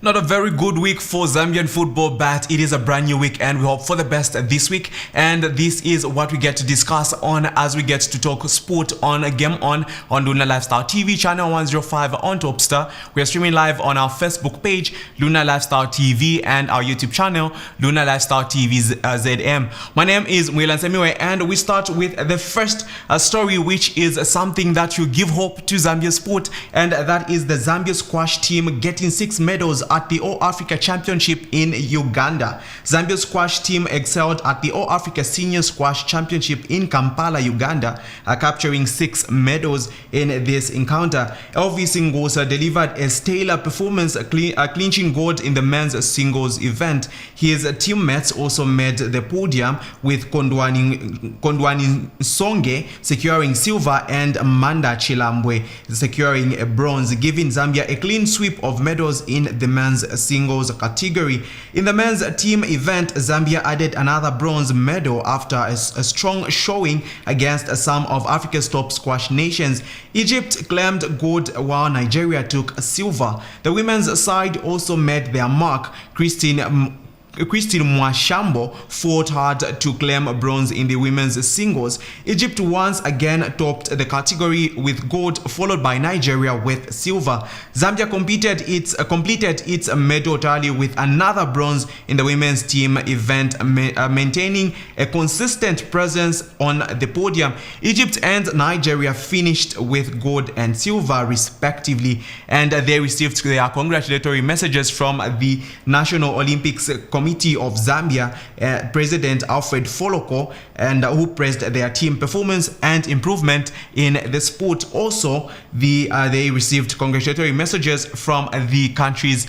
Not a very good week for Zambian football, but it is a brand new week and we hope for the best this week. And this is what we get to discuss on as we get to talk sport on Game On Luna Lifestyle TV, channel 105 on Topstar. We are streaming live on our Facebook page, Luna Lifestyle TV, and our YouTube channel, Luna Lifestyle TV ZM. My name is Mwilan Semiwe, and we start with the first story, which is something that will give hope to Zambia sport, and that is the Zambia squash team getting 6 medals at the All Africa Championship in Uganda. Zambia squash team excelled at the All Africa Senior Squash Championship in Kampala, Uganda, capturing 6 medals in this encounter. Elvis Ngosa delivered a stellar performance, clinching gold in the men's singles event. His teammates also made the podium, with Kondwani Songe securing silver and Manda Chilambwe securing a bronze, giving Zambia a clean sweep of medals in the men's singles category. In the men's team event, Zambia added another bronze medal after a strong showing against some of Africa's top squash nations. Egypt claimed gold while Nigeria took silver. The women's side also made their mark. Christine Mwashambo fought hard to claim bronze in the women's singles. Egypt once again topped the category with gold, followed by Nigeria with silver. Zambia completed its medal tally with another bronze in the women's team event, maintaining a consistent presence on the podium. Egypt and Nigeria finished with gold and silver respectively, and they received their congratulatory messages from the National Olympics Committee of Zambia, President Alfred Foloko, and who praised their team performance and improvement in the sport. Also, they received congratulatory messages from the country's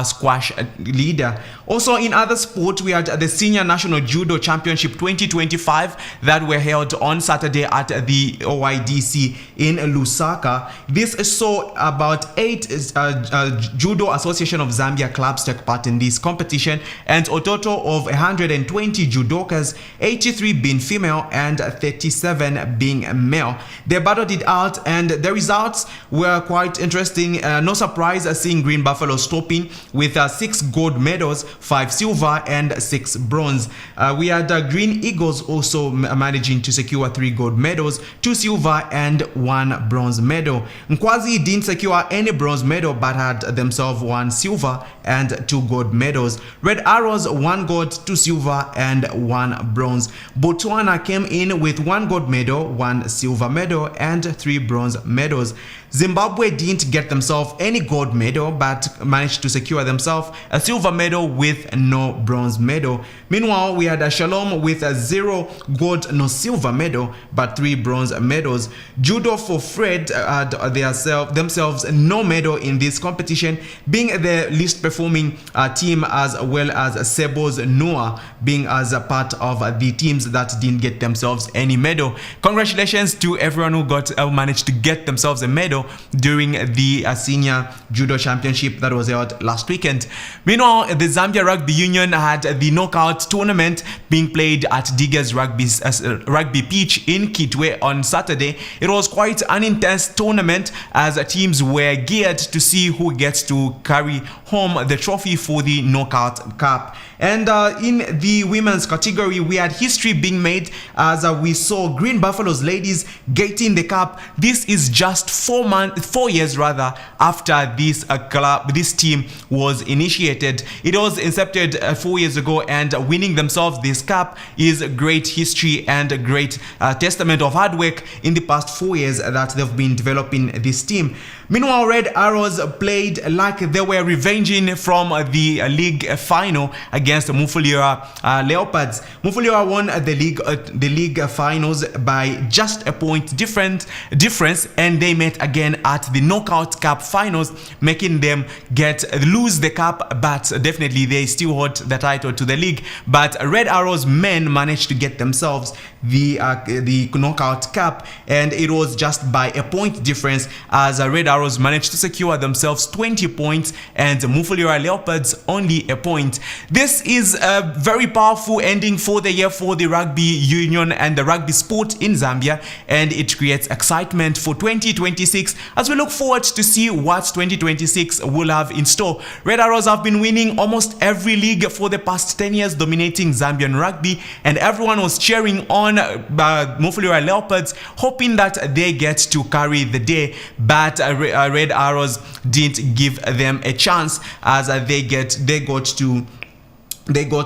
squash leader. Also, in other sports, we had the Senior National Judo Championship 2025 that were held on Saturday at the OIDC in Lusaka. This saw about 8 Judo Association of Zambia clubs take part in this competition, and a total of 120 judokas, 83 being female and 37 being male. They battled it out, and the results were quite interesting. No surprise seeing Green Buffalo stopping with 6 gold medals, 5 silver and 6 bronze. We had Green Eagles also managing to secure 3 gold medals, 2 silver and 1 bronze medal. Nkwazi didn't secure any bronze medal but had themselves 1 silver and 2 gold medals. Red Arrows 1 gold, 2 silver and 1 bronze. Botswana came in with 1 gold medal, 1 silver medal and 3 bronze medals. Zimbabwe didn't get themselves any gold medal but managed to secure themselves a silver medal with no bronze medal. Meanwhile, we had a Shalom with a 0 gold, no silver medal but 3 bronze medals. Judo for Fred had themselves no medal in this competition, being the least performing team, as well as Sebo's Noah being as a part of the teams that didn't get themselves any medal. Congratulations to everyone who managed to get themselves a medal during the Senior Judo Championship that was held last weekend. Meanwhile, the Zambia Rugby Union had the knockout tournament being played at Diggers Rugby Pitch in Kitwe on Saturday. It was quite an intense tournament as teams were geared to see who gets to carry home the trophy for the Knockout Cup. And in the women's category, we had history being made as we saw Green Buffaloes ladies getting the cup. This is just 4 years rather after this team was initiated. It was incepted 4 years ago, and winning themselves this cup is great history and a great testament of hard work in the past 4 years that they've been developing this team. Meanwhile, Red Arrows played like they were revenging from the league final against Mufulira Leopards. Mufulira won the league finals by just a point difference, and they met again at the Knockout Cup finals, making them lose the cup, but definitely they still hold the title to the league. But Red Arrows men managed to get themselves the knockout cup, and it was just by a point difference as Red Arrows managed to secure themselves 20 points and Mufulira Leopards only a point. This is a very powerful ending for the year for the rugby union and the rugby sport in Zambia, and it creates excitement for 2026 as we look forward to see what 2026 will have in store. Red Arrows have been winning almost every league for the past 10 years, dominating Zambian rugby, and everyone was cheering on Mufulira Leopards, hoping that they get to carry the day, but Red Arrows didn't give them a chance as they got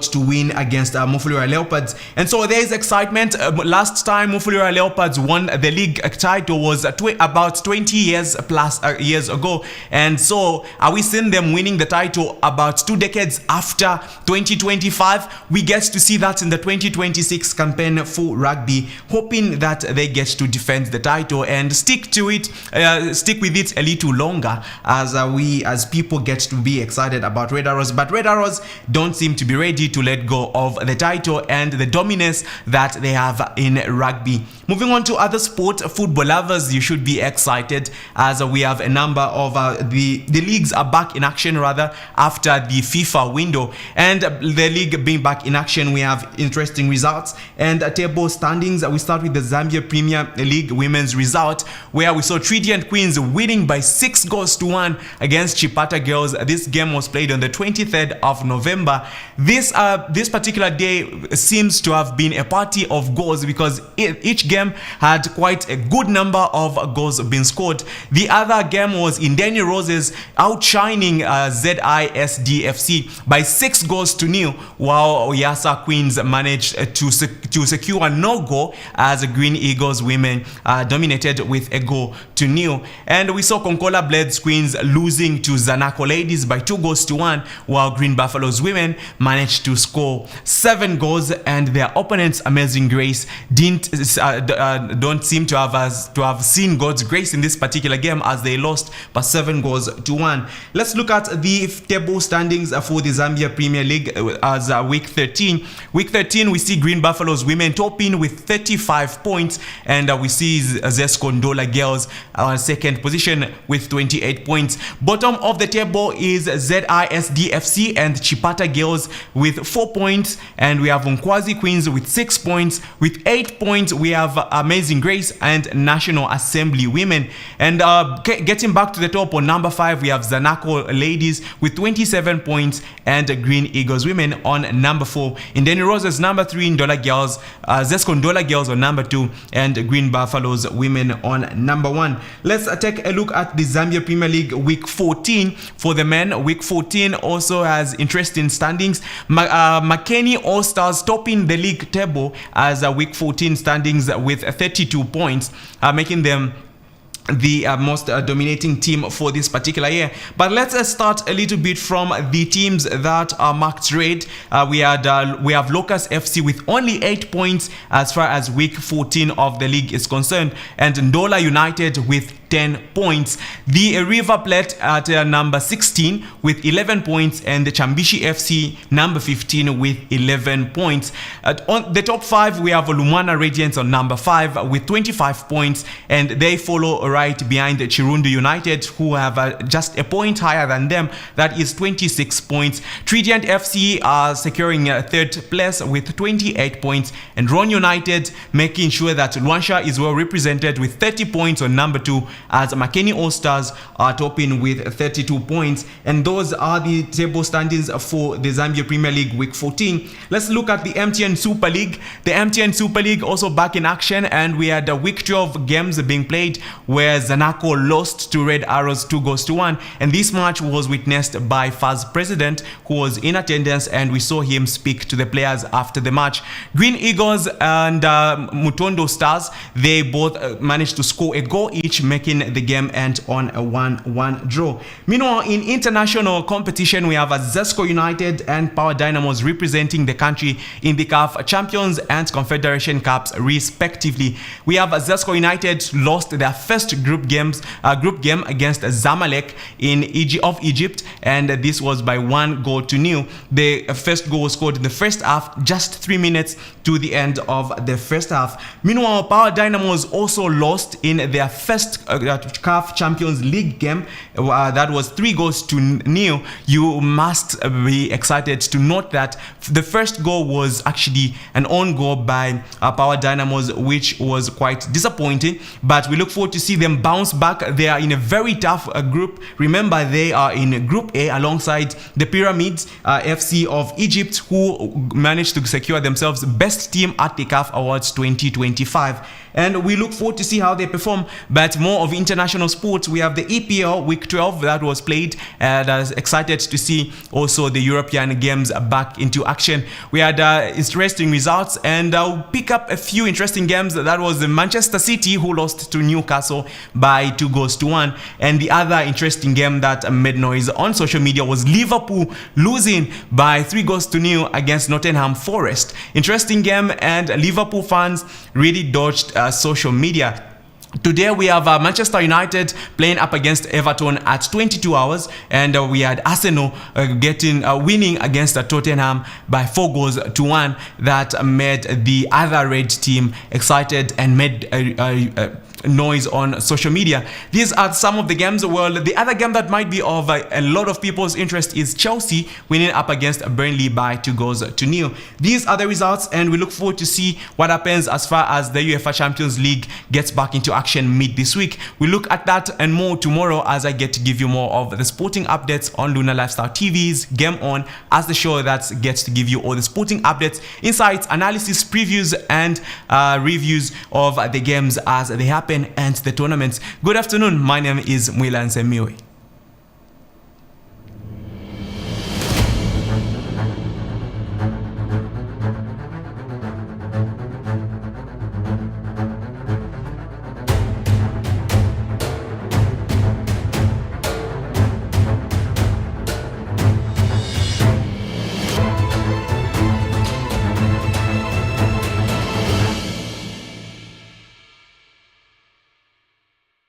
to win against Mufulira Leopards. And so there is excitement. Last time Mufulira Leopards won the league title was about 20 years plus years ago, and so are we seeing them winning the title about 2 decades after 2025? We get to see that in the 2026 campaign for rugby, hoping that they get to defend the title and stick with it a little longer as people get to be excited about Red Arrows. But Red Arrows don't seem to be ready to let go of the title and the dominance that they have in rugby. Moving on to other sport, football lovers, you should be excited as we have a number of the leagues are back in action rather after the FIFA window, and the league being back in action, we have interesting results and table standings. We start with the Zambia Premier League women's result, where we saw Trident Queens winning by 6-1 against Chipata Girls. This game was played on the 23rd of November. This particular day seems to have been a party of goals because each game had quite a good number of goals being scored. The other game was Indeni Roses outshining ZISDFC by 6-0, while Oyasa Queens managed to secure no goal as Green Eagles women dominated with 1-0. And we saw Konkola Blades Queens losing to Zanaco Ladies by 2-1, while Green Buffaloes women managed to score 7 goals, and their opponents Amazing Grace don't seem to have seen God's grace in this particular game as they lost by 7-1. Let's look at the table standings for the Zambia Premier League as week 13. Week 13, we see Green Buffaloes women topping with 35 points, and we see Zesco Ndola Girls on second position with 28 points. Bottom of the table is ZISDFC and Chipata Girls with 4 points, and we have Unkwazi Queens with 6 points. With 8 points, we have Amazing Grace and National Assembly Women. And getting back to the top, on number 5, we have Zanaco Ladies with 27 points and Green Eagles Women on number 4. Indeni Roses number 3, Ndola Girls, Zesco Ndola Girls on number 2, and Green Buffaloes Women on number 1. Let's take a look at the Zambia Premier League week 14 for the men. Week 14 also has interesting standings. Makeni All Stars topping the league table as week 14 standings with 32 points, making them the most dominating team for this particular year. But let's start a little bit from the teams that are marked red. We have Locust FC with only 8 points as far as week 14 of the league is concerned, and Ndola United with 10 points. The River Plate at number 16 with 11 points, and the Chambishi FC number 15 with 11 points. On the top 5, we have Lumwana Radiants on number 5 with 25 points, and they follow right behind Chirundu United, who have just a point higher than them, that is 26 points. Trident FC are securing third place with 28 points, and Ron United making sure that Luansha is well represented with 30 points on number 2, as Makeni All Stars are topping with 32 points. And those are the table standings for the Zambia Premier League week 14. Let's look at the MTN Super League. The MTN Super League also back in action, and we had week 12 games being played where Zanaco lost to Red Arrows 2-1, and this match was witnessed by FAS president, who was in attendance, and we saw him speak to the players after the match. Green Eagles and Mutondo Stars, they both managed to score a goal each, making the game end on a 1-1 draw. Meanwhile, in international competition, we have Zesco United and Power Dynamos representing the country in the CAF Champions and Confederation Cups respectively. We have Zesco United lost their first first group game against Zamalek in Egypt, and this was by 1-0. The first goal was scored in the first half, just 3 minutes to the end of the first half. Meanwhile, Power Dynamos also lost in their first CAF Champions League game. That was 3-0. You must be excited to note that the first goal was actually an own goal by Power Dynamos, which was quite disappointing, but we look forward to see them bounce back. They are in a very tough group. Remember, they are in Group A alongside the Pyramids FC of Egypt, who managed to secure themselves Best Team at the CAF Awards 2025. And we look forward to see how they perform. But more of international sports, we have the EPL Week 12 that was played, and I was excited to see also the European games back into action. We had interesting results, and I'll pick up a few interesting games. That was the Manchester City, who lost to Newcastle by 2-1, and the other interesting game that made noise on social media was Liverpool losing by 3-0 against Nottingham Forest. Interesting game, and Liverpool fans really dodged social media. Today we have Manchester United playing up against Everton at 22 hours, and we had Arsenal winning against Tottenham by 4-1. That made the other red team excited and made noise on social media. These are some of the games. Well, the other game that might be of a lot of people's interest is Chelsea winning up against Burnley by 2-0. These are the results, and we look forward to see what happens as far as the UEFA Champions League gets back into action mid this week. We look at that and more tomorrow as I get to give you more of the sporting updates on Lunar Lifestyle TV's Game On, as the show that gets to give you all the sporting updates, insights, analysis, previews, and reviews of the games as they happen and the tournaments. Good afternoon. My name is Mwilan Semiwe.